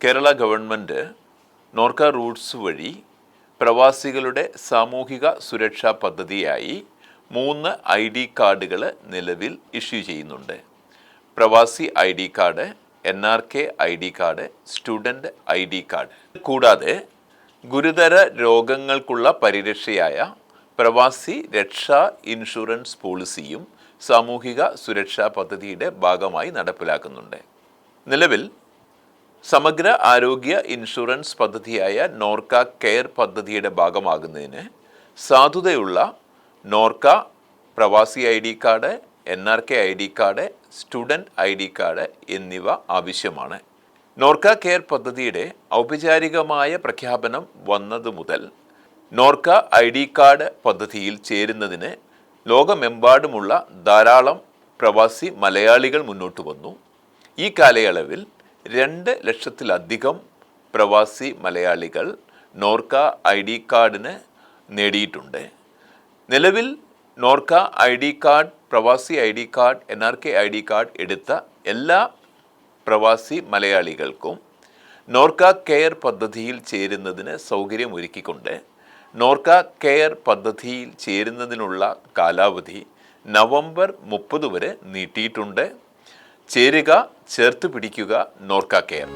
Kerala government Norka Roots വഴി പ്രവാസികളുടെ സാമൂഹിക സുരക്ഷാ പദ്ധതിയായി 3 ID കാർഡുകൾ നിലവിൽ ഇഷ്യൂ ചെയ്യുന്നുണ്ട്. പ്രവാസി ID card, NRK ID card, student ID card. കൂടാതെ ഗുരുതര രോഗങ്ങൾക്കുള്ള പരിരക്ഷയായ പ്രവാസി രക്ഷാ ഇൻഷുറൻസ് പോളിസിയും സാമൂഹിക സുരക്ഷാ പദ്ധതിയുടെ ഭാഗമായി നടപ്പിലാക്കുന്നുണ്ട്. നിലവിൽ സമഗ്ര ആരോഗ്യ ഇൻഷുറൻസ് പദ്ധതിയായ നോർക്ക കെയർ പദ്ധതിയുടെ ഭാഗമാകുന്നതിന് സാധുതയുള്ള നോർക്ക പ്രവാസി ID card, NRK ID card, student ID card എന്നിവ ആവശ്യമാണ്. നോർക്ക കെയർ പദ്ധതിയുടെ ഔപചാരികമായ പ്രഖ്യാപനം വന്നതു മുതൽ നോർക്ക ID കാർഡ് പദ്ധതിയിൽ ചേരുന്നതിന് ലോകമെമ്പാടുമുള്ള ധാരാളം പ്രവാസി മലയാളികൾ മുന്നോട്ട് വന്നു. ഈ കാലയളവിൽ 2 ലക്ഷത്തിലധികം പ്രവാസി മലയാളികൾ നോർക്ക ID കാർഡിന് നേടിയിട്ടുണ്ട്. നിലവിൽ നോർക്ക ID കാർഡ്, പ്രവാസി ID card, NRK ID card എടുത്ത എല്ലാ പ്രവാസി മലയാളികൾക്കും നോർക്ക കെയർ പദ്ധതിയിൽ ചേരുന്നതിന് സൗകര്യമൊരുക്കിക്കൊണ്ട് നോർക്ക കെയർ പദ്ധതിയിൽ ചേരുന്നതിനുള്ള കാലാവധി നവംബർ 30 വരെ നീട്ടിയിട്ടുണ്ട്. ചേരുക, ചേർത്ത് പിടിക്കുക നോർക്ക കെയർ.